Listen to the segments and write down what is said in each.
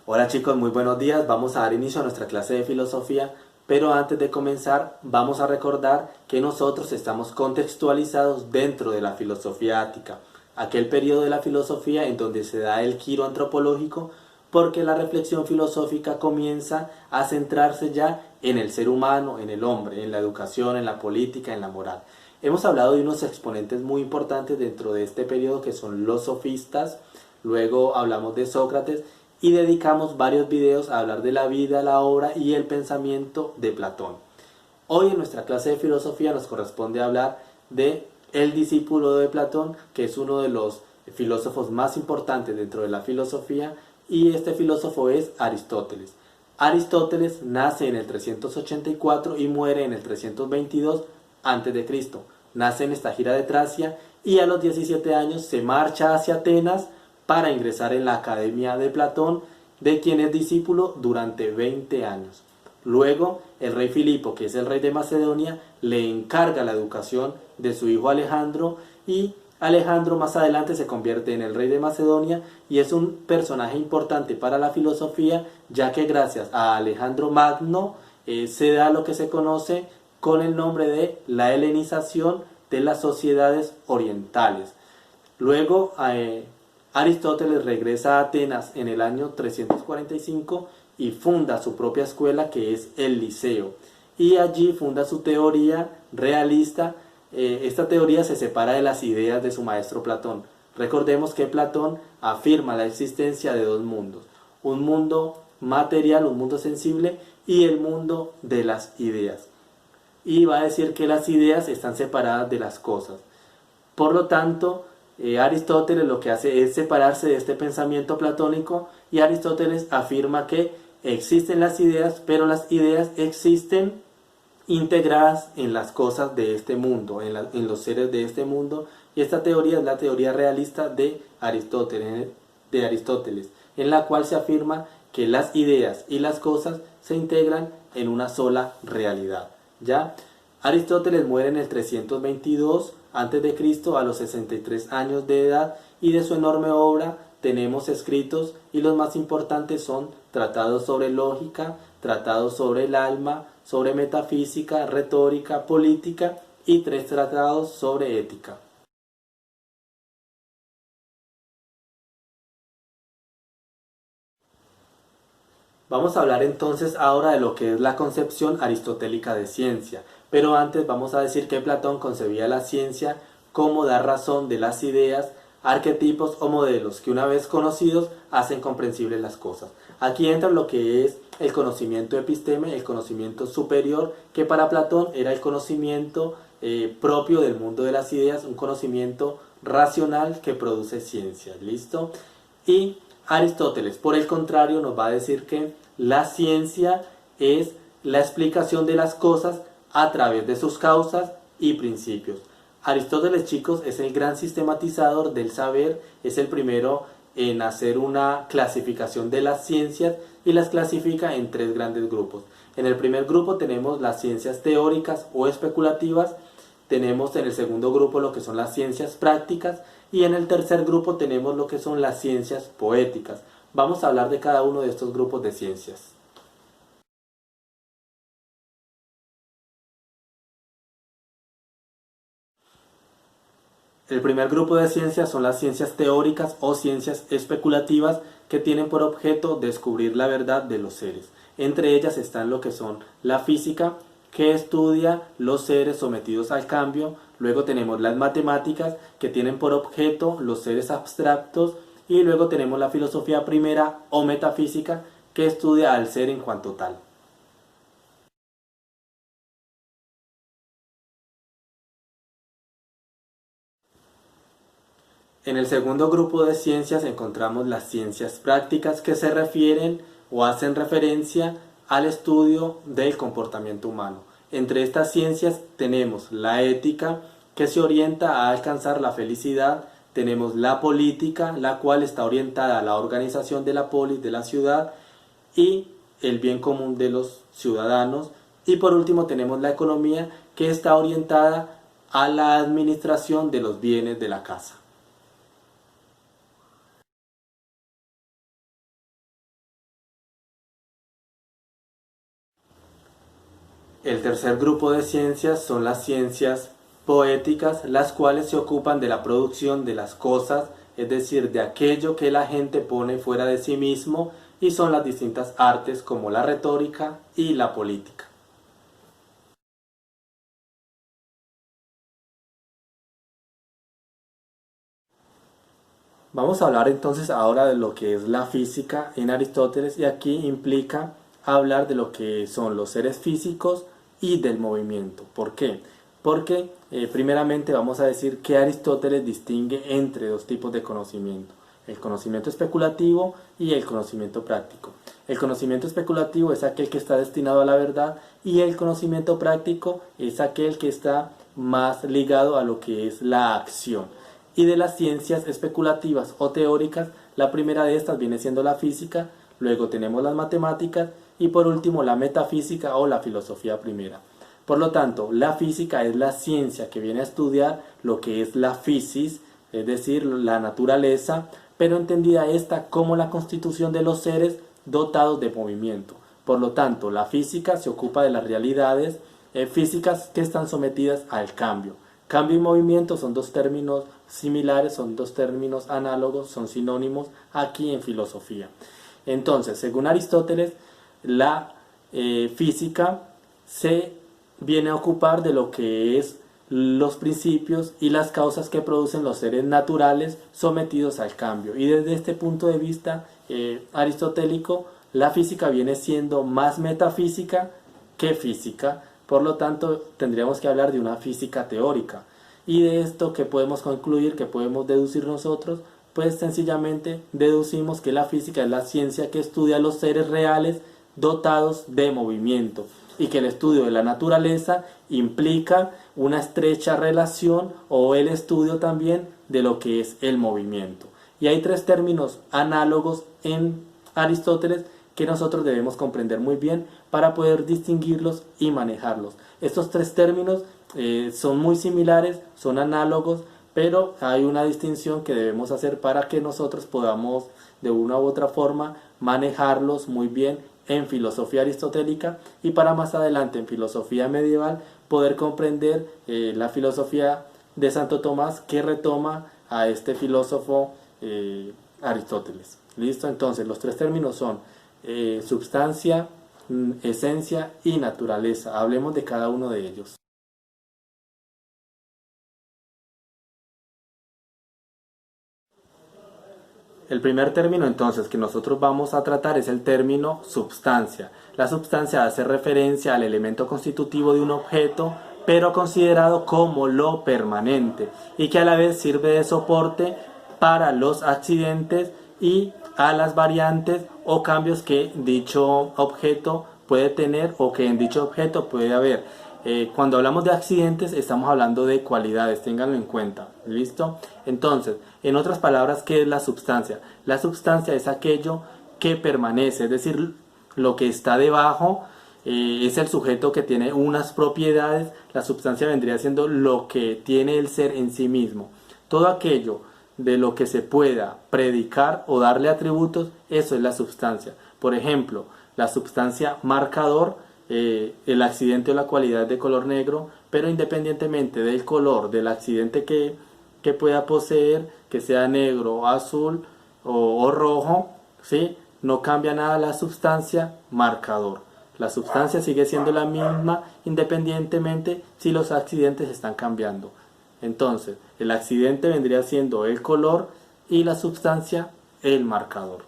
Hola chicos, muy buenos días. Vamos a dar inicio a nuestra clase de filosofía, pero antes de comenzar vamos a recordar que nosotros estamos contextualizados dentro de la filosofía ática, aquel periodo de la filosofía en donde se da el giro antropológico, porque la reflexión filosófica comienza a centrarse ya en el ser humano, en el hombre, en la educación, en la política, en la moral. Hemos hablado de unos exponentes muy importantes dentro de este periodo que son los sofistas, luego hablamos de Sócrates y dedicamos varios videos a hablar de la vida, la obra y el pensamiento de Platón. Hoy en nuestra clase de filosofía nos corresponde hablar de el discípulo de Platón, que es uno de los filósofos más importantes dentro de la filosofía, y este filósofo es Aristóteles. Aristóteles nace en el 384 y muere en el 322 a.C. Nace en esta gira de Tracia y a los 17 años se marcha hacia Atenas para ingresar en la Academia de Platón, de quien es discípulo durante 20 años. Luego, el rey Filipo, que es el rey de Macedonia, le encarga la educación de su hijo Alejandro, y Alejandro más adelante se convierte en el rey de Macedonia y es un personaje importante para la filosofía, ya que gracias a Alejandro Magno se da lo que se conoce con el nombre de la helenización de las sociedades orientales. Luego, Aristóteles regresa a Atenas en el año 345 y funda su propia escuela, que es el Liceo. Y allí funda su teoría realista. Esta teoría se separa de las ideas de su maestro Platón. Recordemos que Platón afirma la existencia de dos mundos: un mundo material, un mundo sensible, y el mundo de las ideas. Y va a decir que las ideas están separadas de las cosas. Por lo tanto, Aristóteles lo que hace es separarse de este pensamiento platónico, y Aristóteles afirma que existen las ideas, pero las ideas existen integradas en las cosas de este mundo, en los seres de este mundo, y esta teoría es la teoría realista de Aristóteles, en la cual se afirma que las ideas y las cosas se integran en una sola realidad. ¿Ya? Aristóteles muere en el 322 a.C. a los 63 años de edad, y de su enorme obra tenemos escritos, y los más importantes son tratados sobre lógica, tratados sobre el alma, sobre metafísica, retórica, política, y 3 tratados sobre ética. Vamos a hablar entonces ahora de lo que es la concepción aristotélica de ciencia, pero antes vamos a decir que Platón concebía la ciencia como dar razón de las ideas, arquetipos o modelos que, una vez conocidos, hacen comprensibles las cosas. Aquí entra lo que es el conocimiento episteme, el conocimiento superior, que para Platón era el conocimiento propio del mundo de las ideas, un conocimiento racional que produce ciencia. ¿Listo? Y Aristóteles, por el contrario, nos va a decir que la ciencia es la explicación de las cosas a través de sus causas y principios. Aristóteles, chicos, es el gran sistematizador del saber, es el primero en hacer una clasificación de las ciencias, y las clasifica en 3 grandes grupos. En el primer grupo tenemos las ciencias teóricas o especulativas, tenemos en el segundo grupo lo que son las ciencias prácticas, y en el tercer grupo tenemos lo que son las ciencias poéticas. Vamos a hablar de cada uno de estos grupos de ciencias. El primer grupo de ciencias son las ciencias teóricas o ciencias especulativas, que tienen por objeto descubrir la verdad de los seres. Entre ellas están lo que son la física, que estudia los seres sometidos al cambio. Luego tenemos las matemáticas, que tienen por objeto los seres abstractos. Y luego tenemos la filosofía primera o metafísica, que estudia al ser en cuanto tal. En el segundo grupo de ciencias encontramos las ciencias prácticas, que se refieren o hacen referencia al estudio del comportamiento humano. Entre estas ciencias tenemos la ética, que se orienta a alcanzar la felicidad. Tenemos la política, la cual está orientada a la organización de la polis, de la ciudad, y el bien común de los ciudadanos. Y por último tenemos la economía, que está orientada a la administración de los bienes de la casa. El tercer grupo de ciencias son las ciencias poéticas, las cuales se ocupan de la producción de las cosas, es decir, de aquello que la gente pone fuera de sí mismo, y son las distintas artes como la retórica y la política. Vamos a hablar entonces ahora de lo que es la física en Aristóteles, y aquí implica hablar de lo que son los seres físicos y del movimiento. ¿Por qué? Porque primeramente vamos a decir que Aristóteles distingue entre dos tipos de conocimiento: el conocimiento especulativo y el conocimiento práctico. El conocimiento especulativo es aquel que está destinado a la verdad, y el conocimiento práctico es aquel que está más ligado a lo que es la acción. Y de las ciencias especulativas o teóricas, la primera de estas viene siendo la física, luego tenemos las matemáticas y por último la metafísica o la filosofía primera. Por lo tanto, la física es la ciencia que viene a estudiar lo que es la physis, es decir, la naturaleza, pero entendida esta como la constitución de los seres dotados de movimiento. Por lo tanto, la física se ocupa de las realidades físicas que están sometidas al cambio. Cambio y movimiento son dos términos similares, son dos términos análogos, son sinónimos aquí en filosofía. Entonces, según Aristóteles, la física se viene a ocupar de lo que es los principios y las causas que producen los seres naturales sometidos al cambio. Y desde este punto de vista aristotélico, la física viene siendo más metafísica que física. Por lo tanto, tendríamos que hablar de una física teórica. Y de esto, ¿qué podemos concluir? ¿Qué podemos deducir nosotros? Pues sencillamente deducimos que la física es la ciencia que estudia los seres reales dotados de movimiento, y que el estudio de la naturaleza implica una estrecha relación o el estudio también de lo que es el movimiento. Y hay tres términos análogos en Aristóteles que nosotros debemos comprender muy bien para poder distinguirlos y manejarlos. Estos tres términos son muy similares, son análogos, pero hay una distinción que debemos hacer para que nosotros podamos de una u otra forma manejarlos muy bien en filosofía aristotélica, y para más adelante en filosofía medieval poder comprender la filosofía de Santo Tomás, que retoma a este filósofo Aristóteles. ¿Listo? Entonces los tres términos son substancia, esencia y naturaleza. Hablemos de cada uno de ellos. El primer término entonces que nosotros vamos a tratar es el término substancia. La substancia hace referencia al elemento constitutivo de un objeto, pero considerado como lo permanente, y que a la vez sirve de soporte para los accidentes y a las variantes o cambios que dicho objeto puede tener o que en dicho objeto puede haber. Cuando hablamos de accidentes estamos hablando de cualidades, ténganlo en cuenta. ¿Listo? Entonces, en otras palabras, ¿qué es la substancia? La substancia es aquello que permanece, es decir, lo que está debajo es el sujeto que tiene unas propiedades. La substancia vendría siendo lo que tiene el ser en sí mismo. Todo aquello de lo que se pueda predicar o darle atributos, eso es la substancia. Por ejemplo, la substancia marcador, el accidente o la cualidad de color negro, pero independientemente del color del accidente que pueda poseer, que sea negro, azul o rojo, ¿sí? No cambia nada la substancia marcador. La substancia sigue siendo la misma independientemente si los accidentes están cambiando. Entonces, el accidente vendría siendo el color y la substancia el marcador.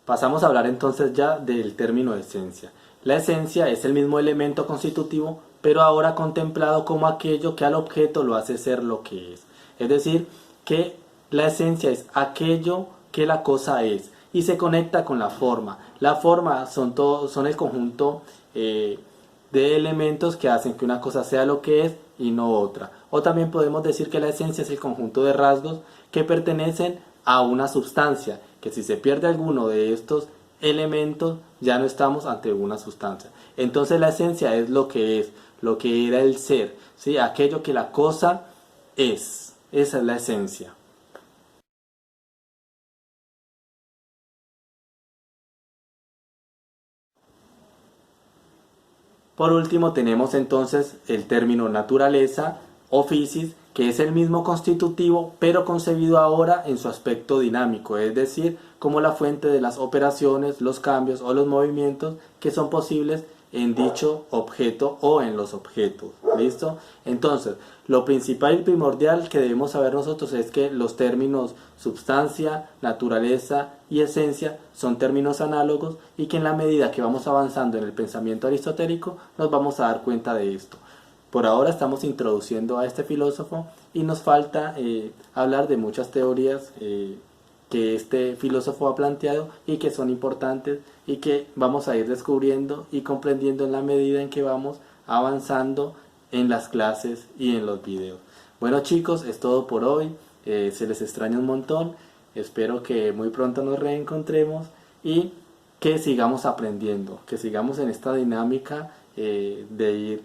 Pasamos a hablar entonces ya del término esencia. La esencia es el mismo elemento constitutivo, pero ahora contemplado como aquello que al objeto lo hace ser lo que es. Es decir, que la esencia es aquello que la cosa es y se conecta con la forma. La forma son el conjunto de elementos que hacen que una cosa sea lo que es y no otra. O también podemos decir que la esencia es el conjunto de rasgos que pertenecen a una sustancia, que si se pierde alguno de estos elementos ya no estamos ante una sustancia. Entonces la esencia es lo que es, lo que era el ser, ¿sí? Aquello que la cosa es. Esa es la esencia. Por último tenemos entonces el término naturaleza o physis, que es el mismo constitutivo pero concebido ahora en su aspecto dinámico, es decir, como la fuente de las operaciones, los cambios o los movimientos que son posibles en dicho objeto o en los objetos. ¿Listo? Entonces, lo principal y primordial que debemos saber nosotros es que los términos substancia, naturaleza y esencia son términos análogos, y que en la medida que vamos avanzando en el pensamiento aristotélico nos vamos a dar cuenta de esto. Por ahora estamos introduciendo a este filósofo y nos falta hablar de muchas teorías que este filósofo ha planteado y que son importantes y que vamos a ir descubriendo y comprendiendo en la medida en que vamos avanzando en las clases y en los videos. Bueno chicos, es todo por hoy. Se les extraña un montón. Espero que muy pronto nos reencontremos y que sigamos aprendiendo, que sigamos en esta dinámica de ir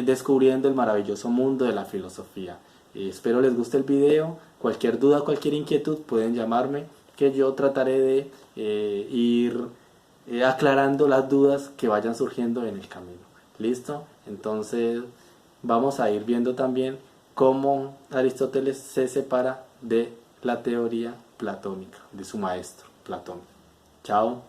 descubriendo el maravilloso mundo de la filosofía. Espero les guste el video. Cualquier duda, cualquier inquietud pueden llamarme, que yo trataré de ir aclarando las dudas que vayan surgiendo en el camino. ¿Listo? Entonces vamos a ir viendo también cómo Aristóteles se separa de la teoría platónica, de su maestro Platón. Chao.